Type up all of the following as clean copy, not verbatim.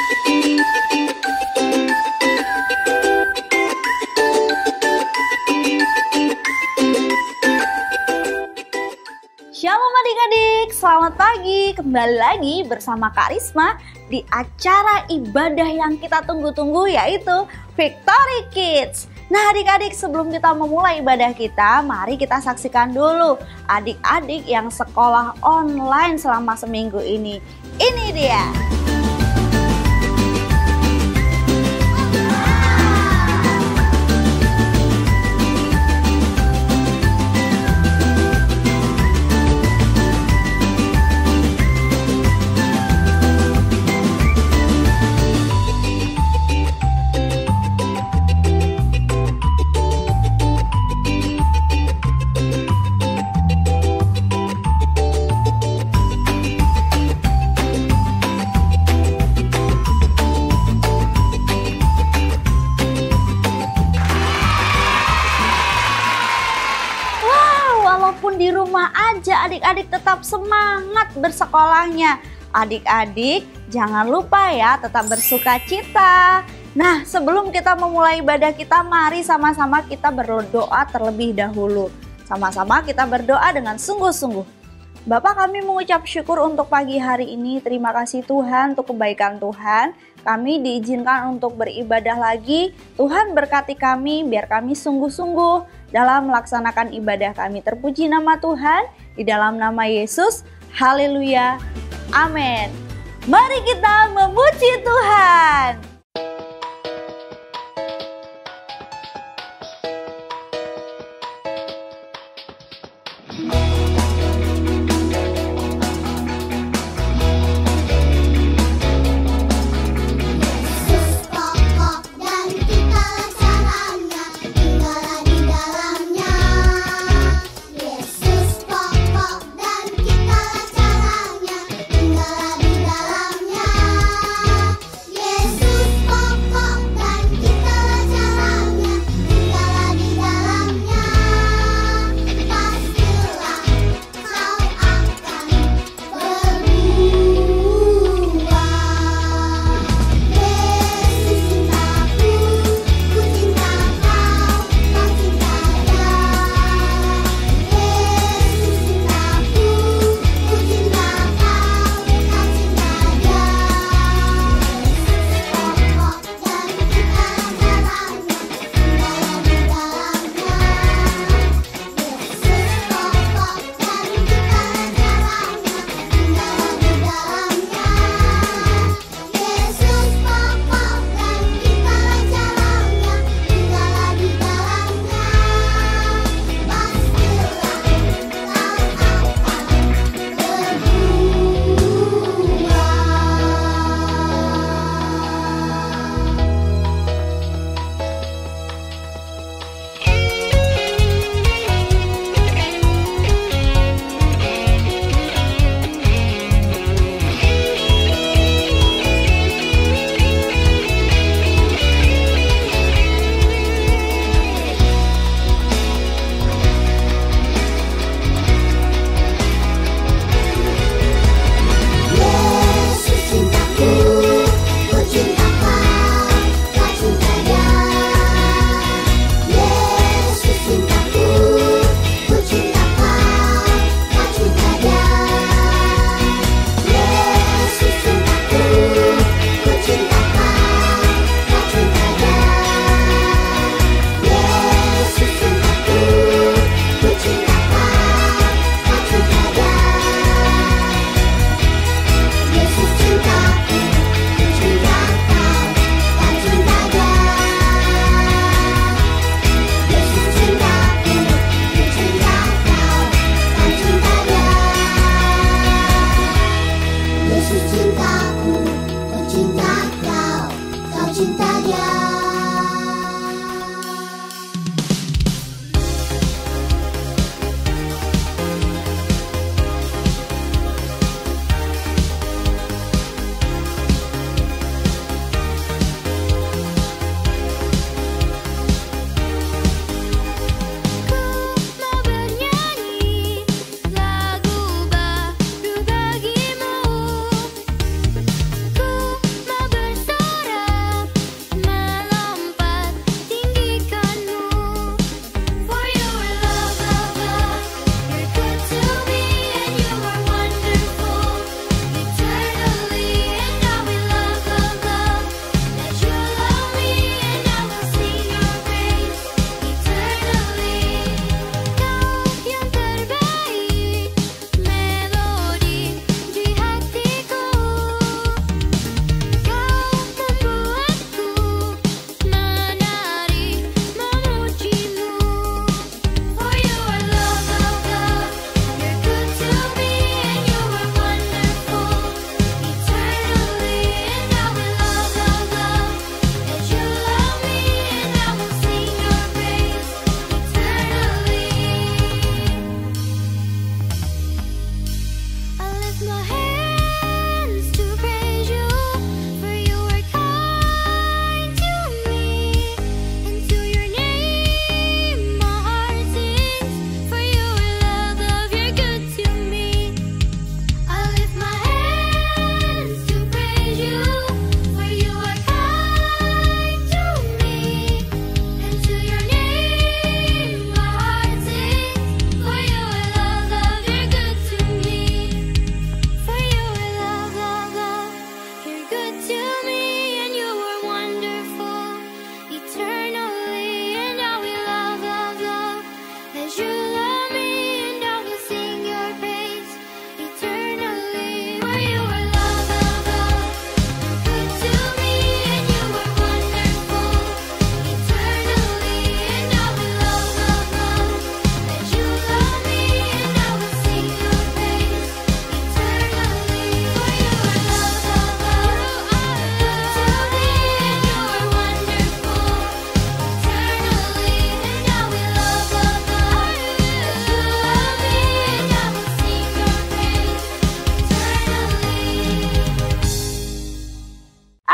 Shalom adik-adik, selamat pagi. Kembali lagi bersama Kak Risma di acara ibadah yang kita tunggu-tunggu, yaitu Victory Kids. Nah adik-adik, sebelum kita memulai ibadah kita, mari kita saksikan dulu adik-adik yang sekolah online selama seminggu ini. Ini dia. Walaupun di rumah aja adik-adik tetap semangat bersekolahnya. Adik-adik jangan lupa ya tetap bersuka cita. Nah sebelum kita memulai ibadah kita, mari sama-sama kita berdoa terlebih dahulu. Sama-sama kita berdoa dengan sungguh-sungguh. Bapak, kami mengucap syukur untuk pagi hari ini. Terima kasih Tuhan untuk kebaikan Tuhan. Kami diizinkan untuk beribadah lagi. Tuhan berkati kami biar kami sungguh-sungguh dalam melaksanakan ibadah kami. Terpuji nama Tuhan, di dalam nama Yesus. Haleluya. Amin. Mari kita memuji Tuhan. Yesus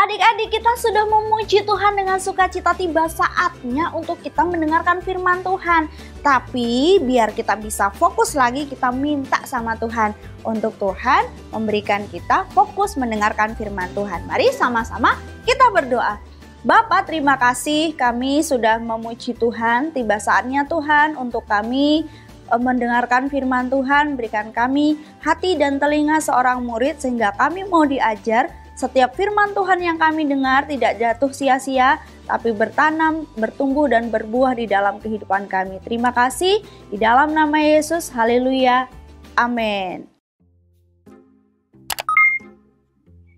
Adik-adik, kita sudah memuji Tuhan dengan sukacita, tiba saatnya untuk kita mendengarkan firman Tuhan. Tapi biar kita bisa fokus lagi, kita minta sama Tuhan untuk Tuhan memberikan kita fokus mendengarkan firman Tuhan. Mari sama-sama kita berdoa. Bapa, terima kasih kami sudah memuji Tuhan. Tiba saatnya Tuhan untuk kami mendengarkan firman Tuhan. Berikan kami hati dan telinga seorang murid sehingga kami mau diajar. Setiap firman Tuhan yang kami dengar tidak jatuh sia-sia, tapi bertanam, bertumbuh, dan berbuah di dalam kehidupan kami. Terima kasih, di dalam nama Yesus, haleluya, amin.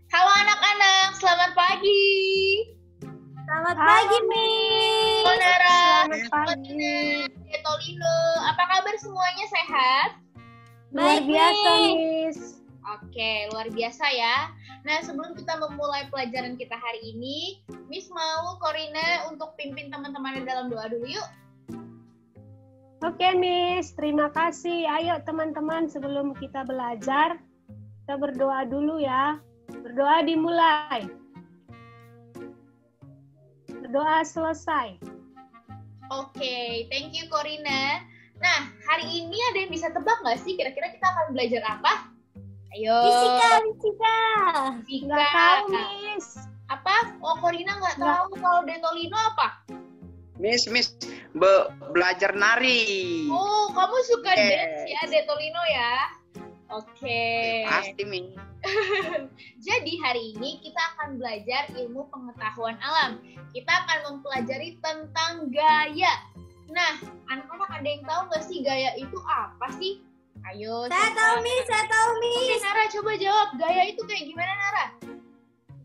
Halo anak-anak, selamat pagi. Selamat pagi, Miss. Halo Nara, Selamat pagi. Tolino, apa kabar semuanya, sehat? Luar Baik, biasa, Miss. Miss. Oke, luar biasa ya. Nah, sebelum kita memulai pelajaran kita hari ini, Miss mau Corina untuk pimpin teman-temannya dalam doa dulu yuk. Oke, Miss. Terima kasih. Ayo teman-teman, sebelum kita belajar, kita berdoa dulu ya. Berdoa dimulai. Berdoa selesai. Oke, thank you Corina. Nah, hari ini ada yang bisa tebak nggak sih kira-kira kita akan belajar apa? Ayo. Fisika. Nggak tahu, Miss. Apa? Oh, Corina nggak tahu. Kalau Detolino apa? Miss, belajar nari. Oh, kamu suka Yes. dance ya, Detolino ya? Oke. Pasti, Miss. Jadi hari ini kita akan belajar ilmu pengetahuan alam. Kita akan mempelajari tentang gaya. Nah, anak-anak ada yang tahu nggak sih gaya itu apa sih? Ayo. Saya tahu, Miss. Oke, Nara coba jawab. Gaya itu kayak gimana, Nara?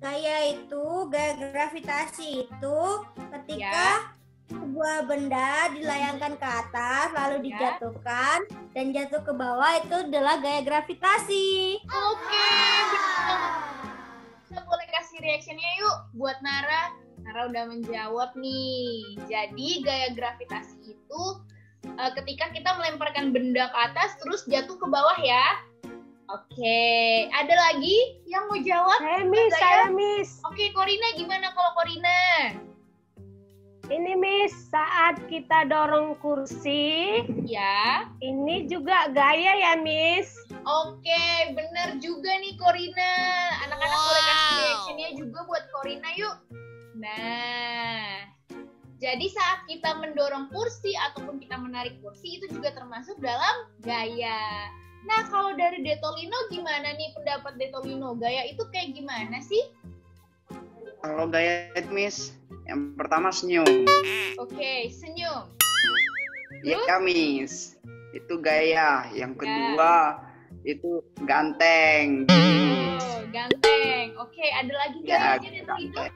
Gaya itu, gaya gravitasi itu ketika Ya. sebuah benda dilayangkan ke atas lalu Ya. dijatuhkan dan jatuh ke bawah, itu adalah gaya gravitasi. Oke, benar banget. Kita boleh kasih reactionnya yuk buat Nara. Nara udah menjawab nih. Jadi gaya gravitasi itu ketika kita melemparkan benda ke atas terus jatuh ke bawah ya. Oke, ada lagi yang mau jawab? Saya, Miss. Oke, Corina gimana kalau Corina? Ini, Miss, saat kita dorong kursi, Ya. ini juga gaya ya, Miss. Oke, bener juga nih Corina. Anak-anak boleh kasih reactionnya juga buat Corina yuk. Nah, jadi saat kita mendorong kursi ataupun kita menarik kursi itu juga termasuk dalam gaya. Nah, kalau dari Detolino gimana nih pendapat Detolino? Gaya itu kayak gimana sih? Kalau gaya, Miss, yang pertama senyum. Oke, senyum. Iya, Miss. Itu gaya. Yang kedua, itu ganteng. Oh, ganteng. Oke, ada lagi Ya, gayanya Detolino? ganteng.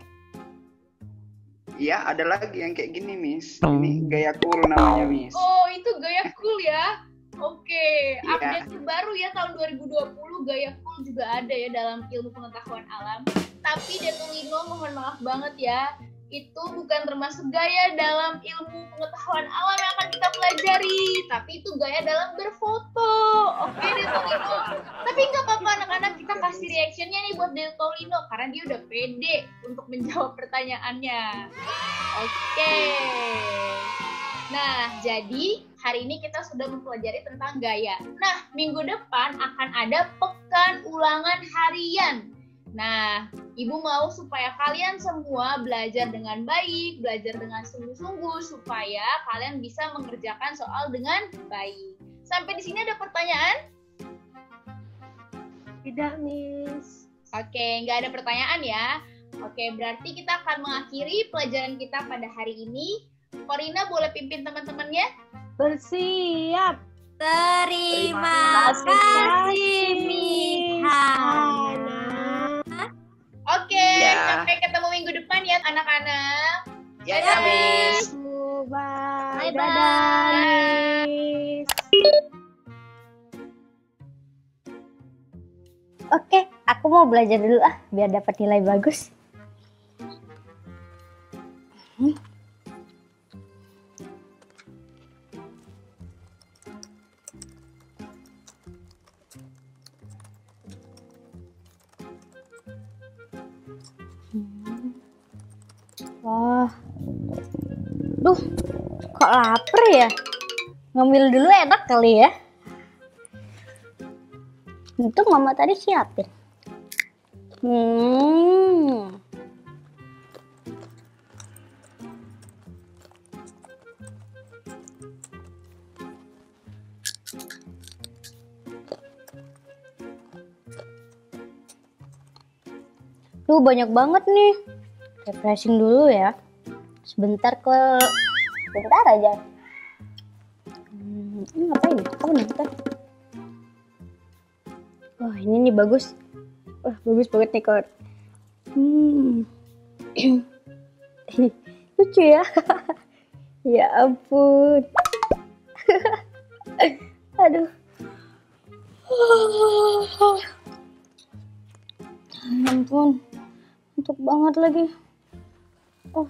Iya, ada lagi yang kayak gini, Miss. Ini gaya cool namanya, Miss. Oh, itu gaya cool ya. Oke, Iya. update terbaru ya tahun 2020, gaya cool juga ada ya dalam ilmu pengetahuan alam. Tapi Detolino mohon maaf banget ya, itu bukan termasuk gaya dalam ilmu pengetahuan alam yang akan kita pelajari. Tapi itu gaya dalam berfoto. Oke, Detolino. Tapi nggak apa-apa anak-anak, kita kasih reactionnya nih buat Detolino karena dia udah pede untuk menjawab pertanyaannya. Oke. Nah, jadi hari ini kita sudah mempelajari tentang gaya. Nah, minggu depan akan ada pekan ulangan harian. Nah, Ibu mau supaya kalian semua belajar dengan baik, belajar dengan sungguh-sungguh, supaya kalian bisa mengerjakan soal dengan baik. Sampai di sini ada pertanyaan? Tidak, Miss. Oke, nggak ada pertanyaan ya. Oke, berarti kita akan mengakhiri pelajaran kita pada hari ini. Corina boleh pimpin teman-temannya? Bersiap. Terima kasih, Miss Hana. Oke, Ya. sampai ketemu minggu depan ya anak-anak. Ya, Dadah, Miss. Bye. Bye-bye. Dadah, Miss. Oke, aku mau belajar dulu biar dapat nilai bagus. Wah. Duh, kok lapar ya? Ngambil dulu enak kali ya. Itu mama tadi siapin. Duh, banyak banget nih. Refreshing dulu ya. Sebentar aja. Ini ngapain? Apa nih kita? Wah, ini nih bagus. Wah, bagus banget nih kawan. Lucu ya. Ya ampun. Aduh. Ya ampun. Ngantuk banget lagi. Oh.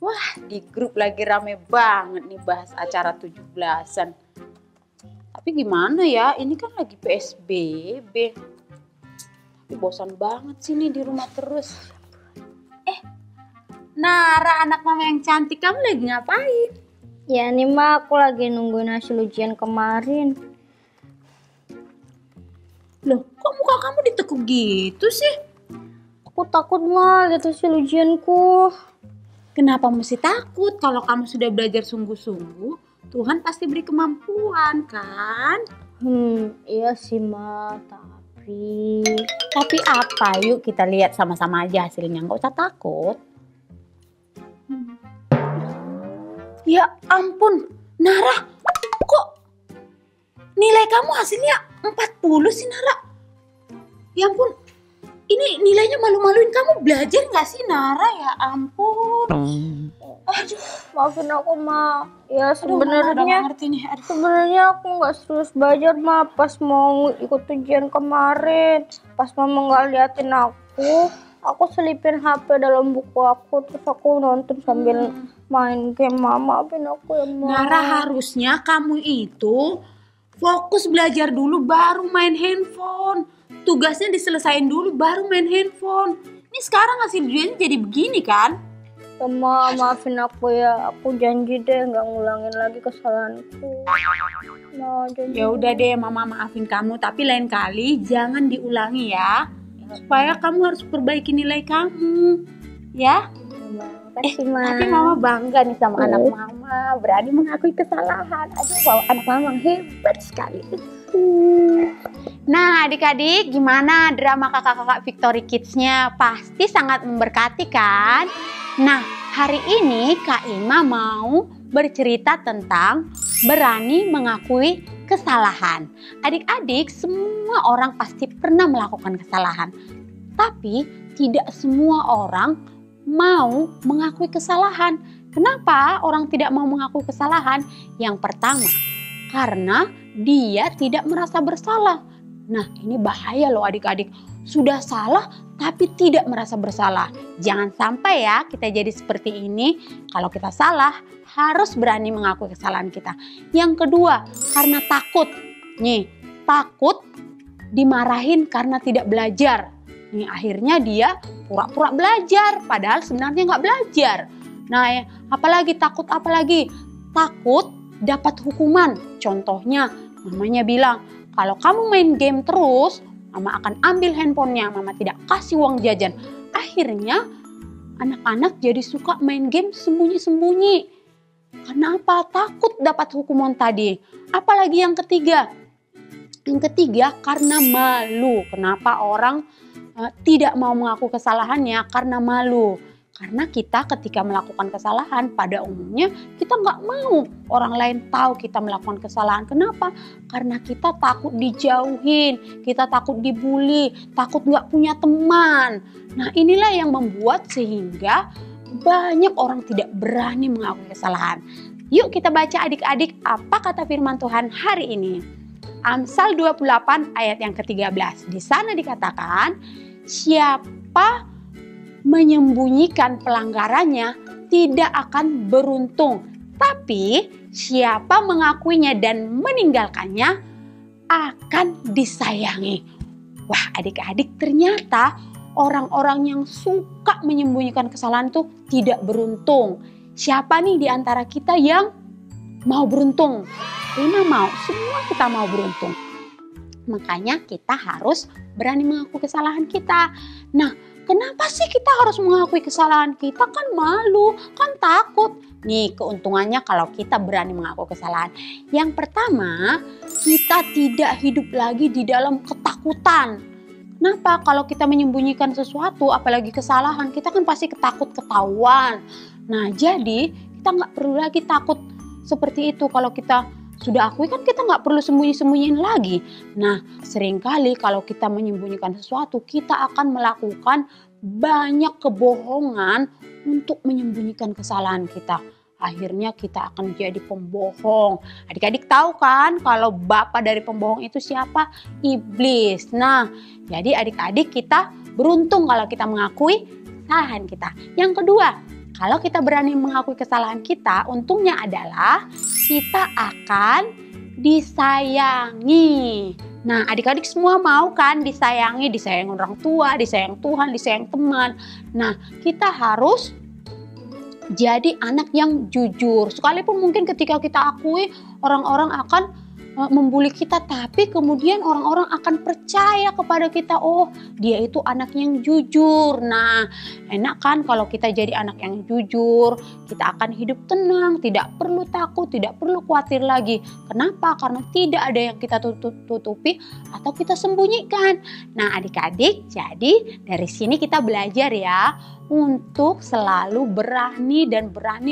Wah, di grup lagi rame banget nih bahas acara 17-an. Tapi gimana ya, ini kan lagi PSBB. Tapi bosan banget sih nih di rumah terus. Nara, anak mama yang cantik, kamu lagi ngapain? Ya nih Ma, aku lagi nungguin hasil ujian kemarin. Loh, kok muka kamu ditekuk gitu sih? Aku takut Ma, lihat hasil ujianku. Kenapa mesti takut? Kalau kamu sudah belajar sungguh-sungguh, Tuhan pasti beri kemampuan, kan? Iya sih Ma, tapi apa? Yuk kita lihat sama-sama aja hasilnya, nggak usah takut. Ya ampun, Nara, kok nilai kamu hasilnya 40 sih, Nara? Ya ampun, ini nilainya malu-maluin kamu. Belajar nggak sih, Nara? Ya ampun. Aduh, maafin aku Ma. Ya sebenarnya aku nggak serius belajar Ma. Pas mau ikut ujian kemarin, pas mama nggak liatin aku selipin HP dalam buku aku, terus aku nonton sambil main game. Maafin aku ya Ma. Nara, harusnya kamu itu fokus belajar dulu baru main handphone. Tugasnya diselesain dulu baru main handphone. Ini sekarang hasil ujian jadi begini kan? Ya Ma, maafin aku ya. Aku janji deh nggak ngulangin lagi kesalahanku. Nah, ya udah deh, Mama maafin kamu. Tapi lain kali jangan diulangi ya. Supaya kamu harus perbaiki nilai kamu. Ya? Makasih Ma. Tapi Mama bangga nih sama anak Mama. Berani mengakui kesalahan. Aduh, anak Mama hebat sekali. Nah, adik-adik, gimana drama kakak-kakak Victory Kids-nya? Pasti sangat memberkati kan? Nah, hari ini Kak Ima mau bercerita tentang berani mengakui kesalahan. Adik-adik, semua orang pasti pernah melakukan kesalahan. Tapi tidak semua orang mau mengakui kesalahan. Kenapa orang tidak mau mengakui kesalahan? Yang pertama, karena dia tidak merasa bersalah. Nah, ini bahaya loh adik-adik. Sudah salah tapi tidak merasa bersalah. Jangan sampai ya kita jadi seperti ini. Kalau kita salah, harus berani mengakui kesalahan kita. Yang kedua, karena takut. Nih, takut dimarahin karena tidak belajar. Nih, akhirnya dia pura-pura belajar, padahal sebenarnya nggak belajar. Nah, apalagi takut takut dapat hukuman. Contohnya, mamanya bilang, kalau kamu main game terus, Mama akan ambil handphonenya, Mama tidak kasih uang jajan. Akhirnya anak-anak jadi suka main game sembunyi-sembunyi. Karena apa? Takut dapat hukuman tadi. Apalagi yang ketiga? Yang ketiga karena malu. Kenapa orang tidak mau mengaku kesalahannya? Karena malu. Karena kita ketika melakukan kesalahan pada umumnya kita nggak mau orang lain tahu kita melakukan kesalahan. Kenapa? Karena kita takut dijauhin, kita takut dibully, takut nggak punya teman. Nah, inilah yang membuat sehingga banyak orang tidak berani mengakui kesalahan. Yuk kita baca adik-adik apa kata firman Tuhan hari ini. Amsal 28 ayat yang ke-13. Di sana dikatakan, siapa menyembunyikan pelanggarannya tidak akan beruntung. Tapi siapa mengakuinya dan meninggalkannya akan disayangi. Wah, adik-adik, ternyata orang-orang yang suka menyembunyikan kesalahan itu tidak beruntung. Siapa nih di antara kita yang mau beruntung? Rina mau, semua kita mau beruntung. Makanya kita harus berani mengakui kesalahan kita. Nah, kenapa sih kita harus mengakui kesalahan kita? Kan malu, kan takut. Nih keuntungannya kalau kita berani mengaku kesalahan. Yang pertama, kita tidak hidup lagi di dalam ketakutan. Kenapa? Kalau kita menyembunyikan sesuatu, apalagi kesalahan, kita kan pasti ketakut ketahuan. Nah, jadi kita nggak perlu lagi takut seperti itu. Kalau kita sudah akui kan kita nggak perlu sembunyi-sembunyiin lagi. Nah, seringkali kalau kita menyembunyikan sesuatu, kita akan melakukan banyak kebohongan untuk menyembunyikan kesalahan kita. Akhirnya kita akan jadi pembohong. Adik-adik tahu kan kalau bapak dari pembohong itu siapa? Iblis. Nah, jadi adik-adik kita beruntung kalau kita mengakui kesalahan kita. Yang kedua, kalau kita berani mengakui kesalahan kita, untungnya adalah kita akan disayangi. Nah, adik-adik semua mau kan disayangi, disayang orang tua, disayang Tuhan, disayang teman. Nah, kita harus jadi anak yang jujur. Sekalipun mungkin ketika kita akui, orang-orang akan membuli kita, tapi kemudian orang-orang akan percaya kepada kita, oh dia itu anak yang jujur. Nah, enak kan kalau kita jadi anak yang jujur, kita akan hidup tenang, tidak perlu takut, tidak perlu khawatir lagi. Kenapa? Karena tidak ada yang kita tutupi atau kita sembunyikan. Nah, adik-adik, jadi dari sini kita belajar ya untuk selalu berani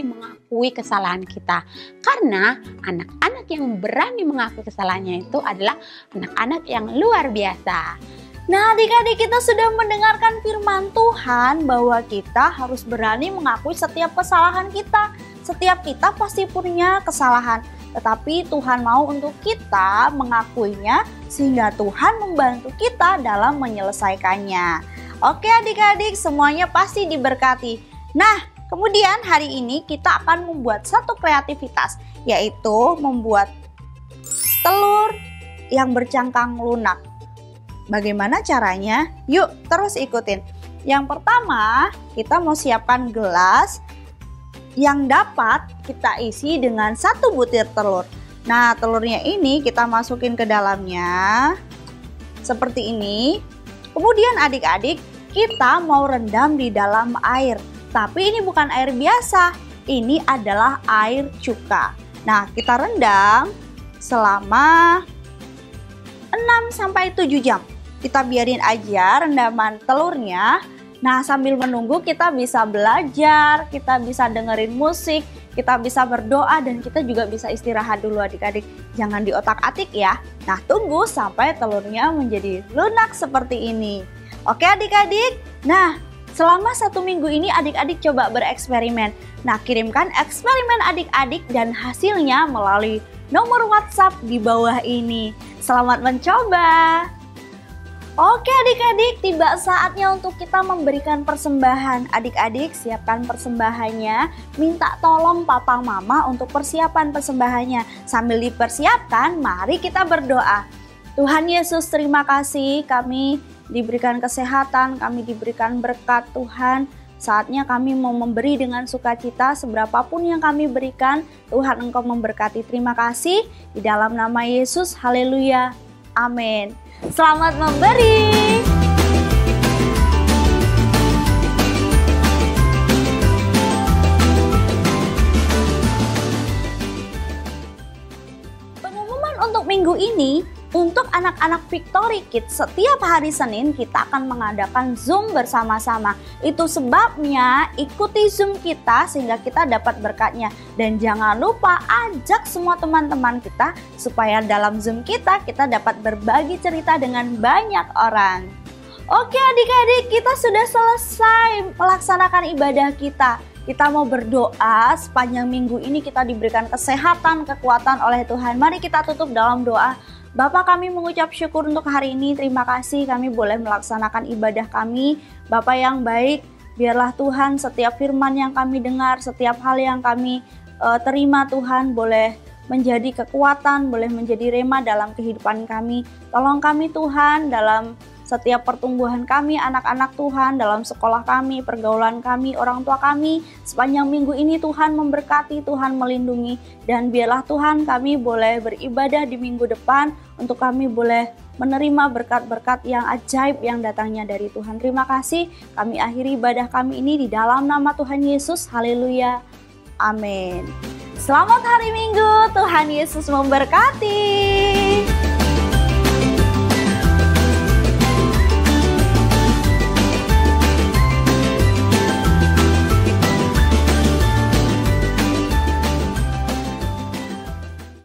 mengakui kesalahan kita. Karena anak-anak yang berani mengakui kesalahannya itu adalah anak-anak yang luar biasa. Nah, adik-adik, kita sudah mendengarkan firman Tuhan bahwa kita harus berani mengakui setiap kesalahan kita. Setiap kita pasti punya kesalahan, tetapi Tuhan mau untuk kita mengakuinya sehingga Tuhan membantu kita dalam menyelesaikannya. Oke adik-adik, semuanya pasti diberkati. Nah, kemudian hari ini kita akan membuat satu kreativitas, yaitu membuat telur yang bercangkang lunak. Bagaimana caranya? Yuk terus ikutin. Yang pertama, kita mau siapkan gelas yang dapat kita isi dengan 1 butir telur. Nah, telurnya ini kita masukin ke dalamnya seperti ini. Kemudian adik-adik, kita mau rendam di dalam air. Tapi ini bukan air biasa, ini adalah air cuka. Nah, kita rendam selama 6-7 jam. Kita biarin aja rendaman telurnya. Nah, sambil menunggu kita bisa belajar, kita bisa dengerin musik, kita bisa berdoa, dan kita juga bisa istirahat dulu adik-adik. Jangan diotak-atik ya. Nah, tunggu sampai telurnya menjadi lunak seperti ini. Oke adik-adik, nah selama 1 minggu ini adik-adik coba bereksperimen. Nah, kirimkan eksperimen adik-adik dan hasilnya melalui nomor WhatsApp di bawah ini. Selamat mencoba. Oke adik-adik, tiba saatnya untuk kita memberikan persembahan. Adik-adik siapkan persembahannya, minta tolong papa mama untuk persiapan persembahannya. Sambil dipersiapkan, mari kita berdoa. Tuhan Yesus, terima kasih kami diberikan kesehatan, kami diberikan berkat Tuhan. Saatnya kami mau memberi dengan sukacita, seberapapun yang kami berikan, Tuhan Engkau memberkati. Terima kasih, di dalam nama Yesus, haleluya, amin. Selamat memberi. Pengumuman untuk minggu ini, untuk anak-anak Victory Kids, setiap hari Senin kita akan mengadakan Zoom bersama-sama. Itu sebabnya ikuti Zoom kita sehingga kita dapat berkatnya. Dan jangan lupa ajak semua teman-teman kita supaya dalam Zoom kita dapat berbagi cerita dengan banyak orang. Oke adik-adik, kita sudah selesai melaksanakan ibadah kita. Kita mau berdoa sepanjang minggu ini kita diberikan kesehatan, kekuatan oleh Tuhan. Mari kita tutup dalam doa. Bapa, kami mengucap syukur untuk hari ini. Terima kasih kami boleh melaksanakan ibadah kami. Bapa yang baik, Biarlah Tuhan setiap firman yang kami dengar, setiap hal yang kami terima Tuhan boleh menjadi kekuatan, boleh menjadi rema dalam kehidupan kami. Tolong kami Tuhan dalam setiap pertumbuhan kami, anak-anak Tuhan, dalam sekolah kami, pergaulan kami, orang tua kami. Sepanjang minggu ini Tuhan memberkati, Tuhan melindungi. Dan biarlah Tuhan kami boleh beribadah di minggu depan untuk kami boleh menerima berkat-berkat yang ajaib yang datangnya dari Tuhan. Terima kasih, kami akhiri ibadah kami ini di dalam nama Tuhan Yesus. Haleluya. Amin. Selamat hari Minggu, Tuhan Yesus memberkati.